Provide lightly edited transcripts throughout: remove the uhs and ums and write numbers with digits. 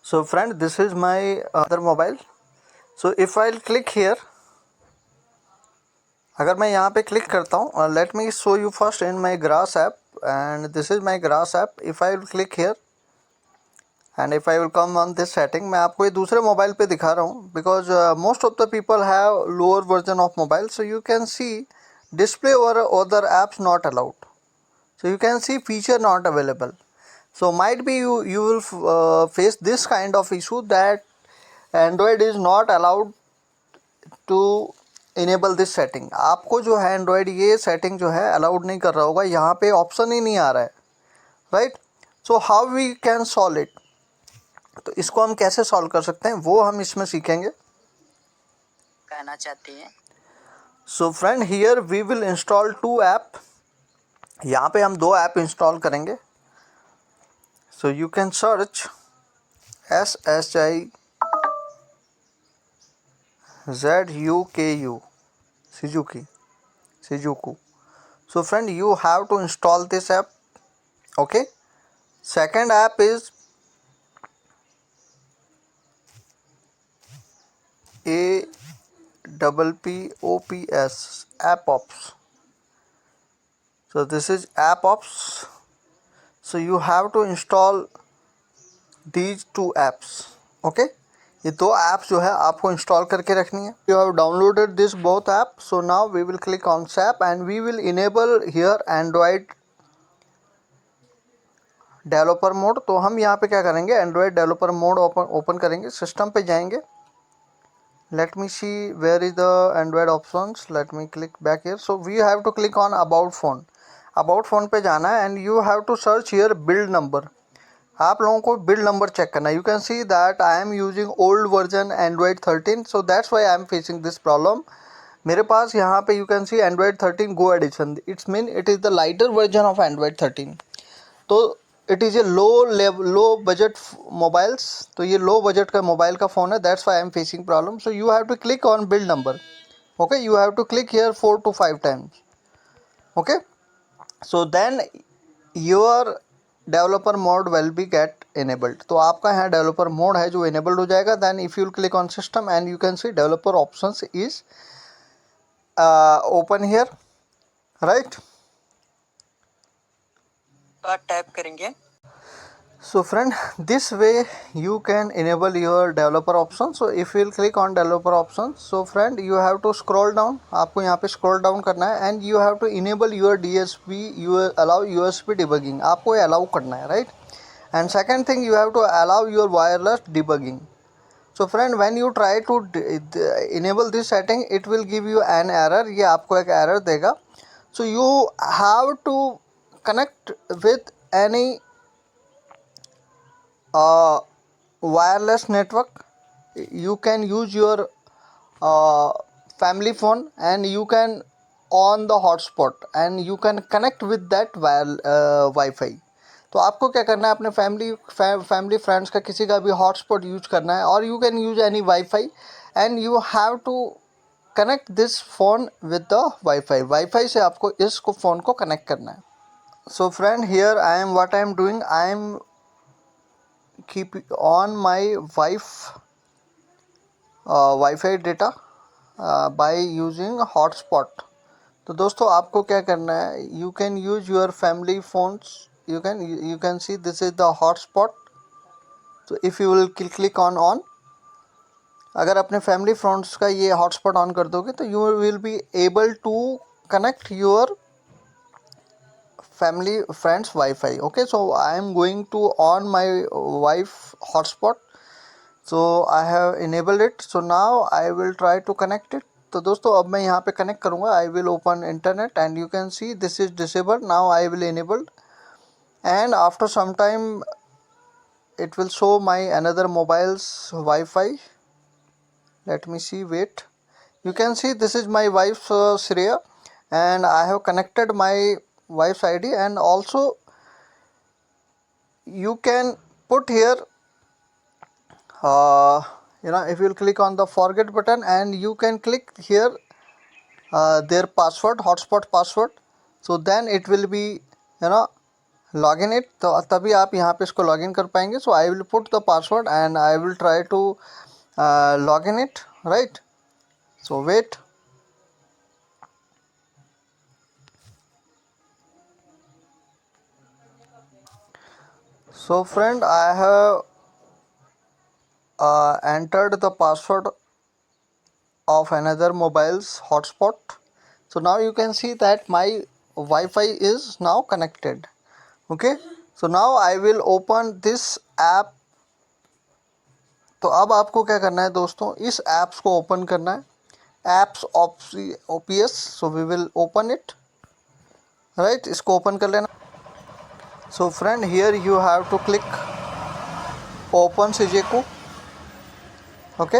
So friend, this is my other mobile. So if I'll click here, अगर मैं यहाँ पे क्लिक करता हूँ, let me show you first in my Grass app, and this is my Grass app. If I will click here and if I will come on this setting, मैं आपको ये दूसरे मोबाइल पे दिखा रहा हूँ because most of the people have lower version of mobile, so you can see display or other apps not allowed. So you can see feature not available. So might be you will face this kind of issue that Android is not allowed to enable this setting. आपको जो है Android ये setting जो है allowed नहीं कर रहा होगा, यहाँ पे ऑप्शन ही नहीं आ रहा है, right. So how we can solve it. तो इसको हम कैसे सॉल्व कर सकते हैं वो हम इसमें सीखेंगे, कहना चाहते हैं. So friend, here we will install 2 app. यहाँ पे हम 2 ऐप इंस्टॉल करेंगे. So you can search SHIZUKU, Shizuku. So friend, you have to install this app. Okay. Second app is APPOPS, AppOps. So this is AppOps. So you have to install these 2 apps. Okay. ये 2 apps जो है आपको install करके रखनी है. You have downloaded this both apps. So now we will click on SAP and we will enable here Android developer mode. तो हम यहाँ पे क्या करेंगे, एंड्रॉयड डेवलपर मोड ओपन करेंगे, सिस्टम पे जाएंगे. Let me see where is the Android options. Let me click back here. So we have to click on about phone. About phone पे जाना है and you have to search here build number. आप लोगों को build number check करना है. You can see that I am using old version Android 13, so that's why I am facing this problem. मेरे पास यहाँ पे you can see Android 13 go edition. It's mean it is the lighter version of Android 13. तो it is a low budget mobiles. तो ये low budget का mobile का phone है, that's why I am facing problem. So you have to click on build number. Okay, you have to click here 4 to 5 times. Okay, so then your developer mode will be get enabled. तो आपका यहाँ developer mode है जो enabled हो जाएगा. Then if you click on system and you can see developer options is open here, right. तो आप type करेंगे. So friend, this way you can enable your developer option. So if you will click on developer options, so friend you have to scroll down. आपको यहाँ पे scroll down करना है and you have to enable your DSP, you allow USB debugging. आपको ये allow करना है, right? And second thing, you have to allow your wireless debugging. So friend, when you try to enable this setting, it will give you an error. ये आपको एक error देगा. So you have to connect with any wireless network. You can use your family phone and you can on the hotspot and you can connect with that Wi-Fi. तो आपको क्या करना है, अपने फैमिली फ्रेंड्स का किसी का भी हॉटस्पॉट यूज करना है और you can use any wifi and you have to connect this phone with the wifi से आपको इस फ़ोन को कनेक्ट करना है. So friend, here I am what I am doing, I am keep on my Wi-Fi data by using hotspot. तो दोस्तों आपको क्या करना है, you can use your family phones. You can see this is the hotspot. So if you will click on, अगर अपने family friends का ये हॉटस्पॉट ऑन कर दोगे तो you will be able to connect your family friends Wi-Fi. Okay, so I am going to on my wife hotspot. So I have enabled it. So now I will try to connect it. तो दोस्तों अब मैं यहाँ पे connect करूँगा. I will open internet and you can see this is disabled. Now I will enable and after some time it will show my another mobile's Wi-Fi. Let me see, wait. You can see this is my wife's Shreya and I have connected my wife's ID and also you can put here if you will click on the forget button and you can click here their password, hotspot password. So then it will be log in it, तो तभी आप यहाँ पे इसको log in कर पाएंगे. So I will put the password and I will try to log in it, right. So wait. So friend, I have entered the password of another mobile's hotspot. So now you can see that my Wi-Fi is now connected. Okay. So now I will open this app. तो अब आपको क्या करना है दोस्तों, इस apps को open करना है. Apps OPS. So we will open it, right. इसको ओपन कर लेना. So friend, here you have to click open सिजेको. ओके,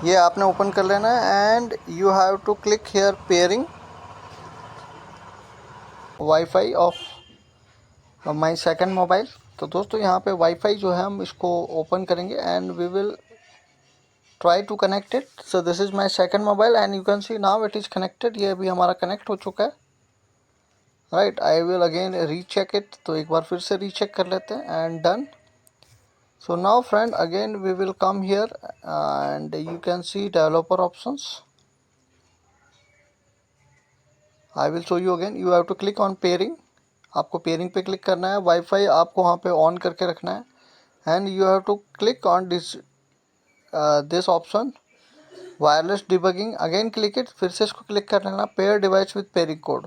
ये आपने ओपन कर लेना है and you have to click here pairing wifi of my second mobile. तो दोस्तों यहाँ पे वाईफाई जो है हम इसको ओपन करेंगे and we will try to connect it. So this is my second mobile and you can see now it is connected. ये अभी हमारा कनेक्ट हो चुका है, right. I will again recheck it. तो एक बार फिर से रीचेक कर लेते हैं and done. So now friend, again we will come here and you can see developer options. I will show you again. You have to click on pairing. आपको pairing पे क्लिक करना है. वाईफाई आपको वहाँ पे ऑन करके रखना है and you have to click on this option wireless debugging. Again click it. फिर से इसको क्लिक कर लेना. Pair device with pairing code.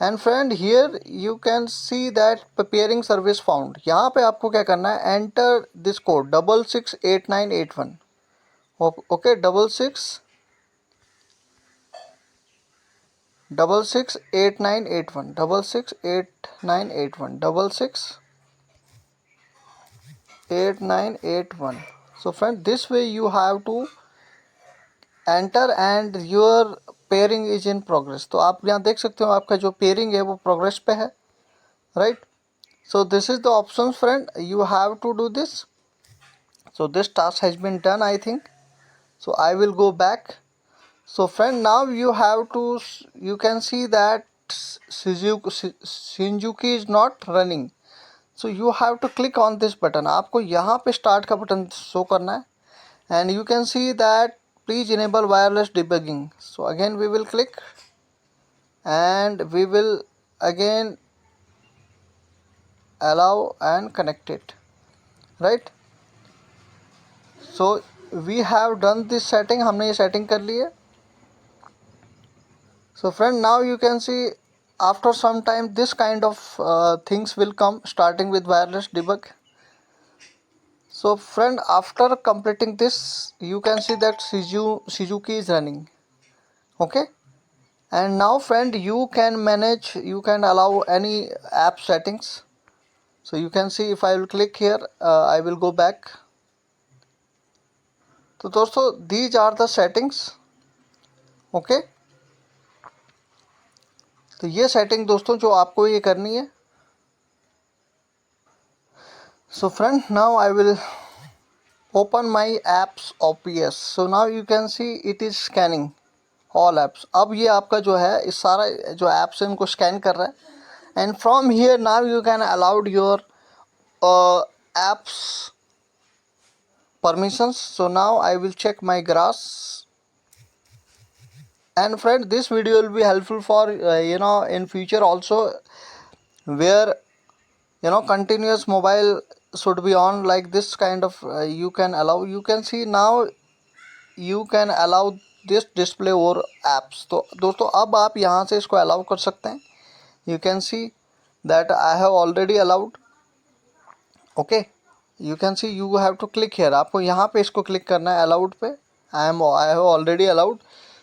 And friend, here you can see that pairing service found. यहाँ पे आपको क्या करना है, enter this code 668981. Okay, 668981, 668981, 668981. So friend, this way you have to enter and your pairing is in progress. तो आप यहाँ देख सकते हो आपका जो पेयरिंग है वो प्रोग्रेस पे है, right. So this is the option friend, you have to do this. So this task has been done I think. So I will go back. So friend, now you have to, you can see that Shinjuku is not running. So you have to click on this button. आपको यहाँ पे start का button show करना है and you can see that please enable wireless debugging. So again we will click and we will again allow and connect it, right. So we have done this setting. हमने ये setting कर ली है. So friend, now you can see after some time this kind of things will come starting with wireless debug. So friend, after completing this you can see that Shizuki is running. Okay, and now friend, you can manage, you can allow any app settings. So you can see if I will click here, I will go back. तो दोस्तों these are the settings. Okay, तो ये setting दोस्तों जो आपको ये करनी है. So friend, now I will open my apps OPS. So now you can see it is scanning all apps. अब ये आपका जो है इस सारा जो apps है इनको स्कैन कर रहा है and from here now you can allow your apps permissions. So now I will check my grass. And friend, this video will be helpful for in future also, where continuous mobile should be on like this kind of you can allow. You can see now you can allow this display over apps. तो दोस्तों अब आप यहाँ से इसको allow कर सकते हैं. You can see that I have already allowed. Okay, you can see you have to click here. आपको यहाँ पे इसको क्लिक करना है allowed पे. I have already allowed.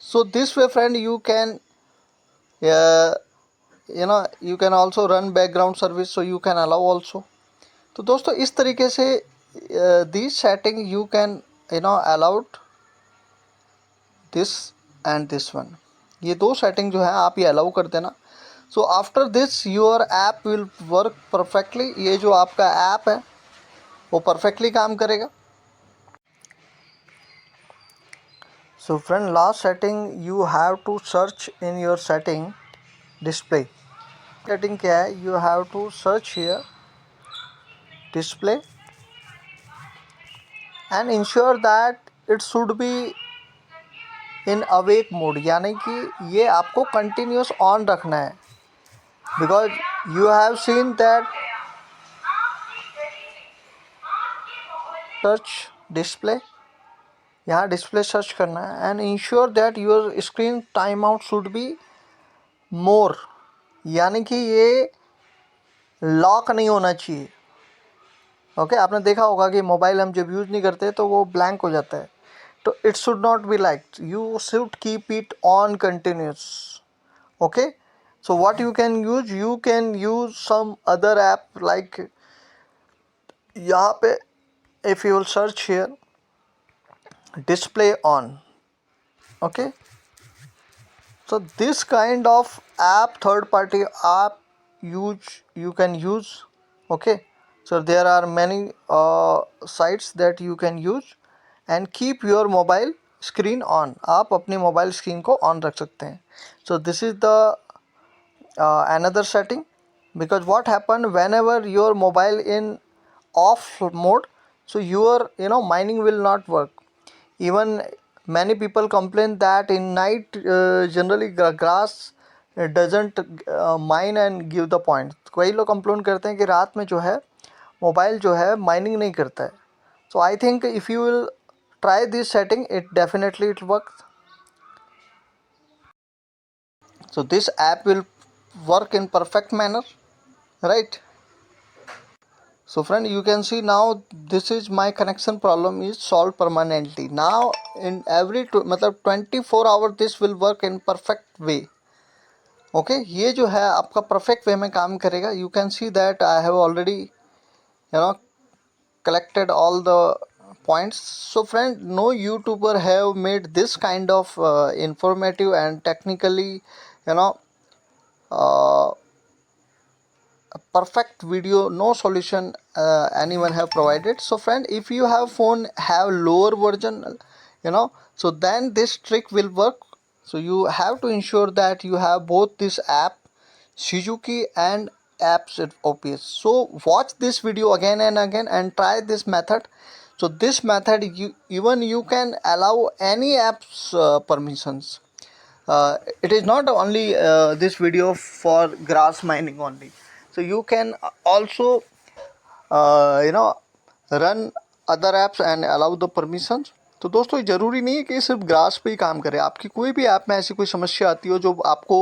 So this way friend, you can you can also run background service, so you can allow also. तो दोस्तों इस तरीके से this setting you can allowed this and this one. ये दो setting जो है आप ये अलाउ कर देना. So after this your app will work perfectly. ये जो आपका ऐप है वो परफेक्टली काम करेगा. So friend, last setting, you have to search in your setting display. Setting क्या है, you have to search here display and ensure that it should be in awake mode, यानी कि ये आपको कंटिन्यूस ऑन रखना है, because you have seen that search display, यहाँ display search करना है and ensure that your screen time out should be more, यानी कि ये लॉक नहीं होना चाहिए। ओके आपने देखा होगा कि मोबाइल हम जब यूज़ नहीं करते तो वो ब्लैंक हो जाता है, तो it should not be like, you should keep it on continuous. Okay so what you can use some other app like यहाँ पे if you will search here display on, okay, so this kind of app, third party app you can use, okay, so there are many sites that you can use and keep your mobile screen on, आप अपनी mobile screen को on रख सकते हैं। so this is the another setting, because what happen whenever your mobile in off mode, so your mining will not work. Even many people complain that in night generally grass doesn't mine and give the point, कई लोग complain करते हैं कि रात में जो है mobile जो है माइनिंग नहीं करता है। so I think if you will try this setting, it definitely it works. so this app will work in perfect manner, right? so friend, you can see now this is my connection problem is solved permanently now in every मतलब 24 hours this will work in perfect way. Okay ये जो है आपका perfect way में काम करेगा। You can see that I have already collected all the points. so friend, no YouTuber have made this kind of informative and technically uh, a perfect video, no solution anyone have provided. so friend, if you have phone have lower version, so then this trick will work. so you have to ensure that you have both this app Suzuki and apps at OPS. so watch this video again and again and try this method. so this method you can allow any apps permissions. It is not only this video for grass mining only, so you can also run other apps and allow the permissions. तो दोस्तों ज़रूरी नहीं है कि सिर्फ grass पे ही काम करे, आपकी कोई भी ऐप में ऐसी कोई समस्या आती हो जो आपको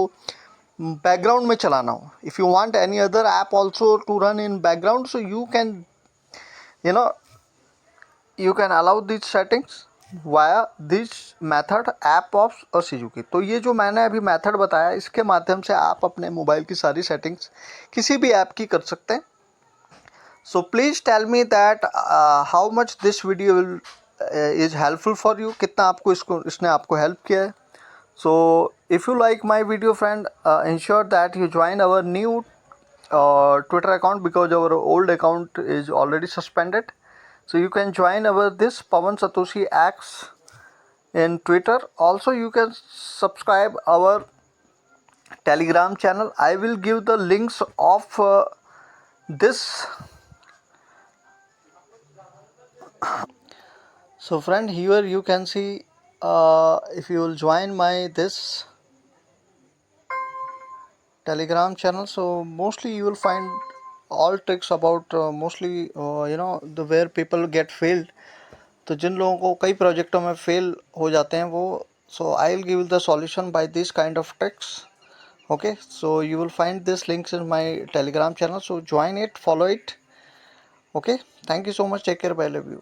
बैकग्राउंड में चलाना हो, if you want any other app also to run in background, so you can you can allow these settings via this method app of Suzuki. तो ये जो मैंने अभी मेथड बताया इसके माध्यम से आप अपने मोबाइल की सारी सेटिंग्स किसी भी ऐप की कर सकते हैं। so please tell me that how much this video will is helpful for you, कितना आपको इसने आपको हेल्प किया है। so if you like my video friend, ensure that you join our new Twitter account because our old account is already suspended. so you can join our this Pawan Satoshi X in Twitter. also you can subscribe our Telegram channel. I will give the links of this. so friend, here you can see if you will join my this Telegram channel, so mostly you will find all tricks about mostly the where people get failed. तो जिन लोगों को कई प्रोजेक्टों में fail हो जाते हैं वो, so I will give the solution by this kind of tricks. okay, so you will find this links in my Telegram channel, so join it, follow it. okay, thank you so much, take care, bye, love you.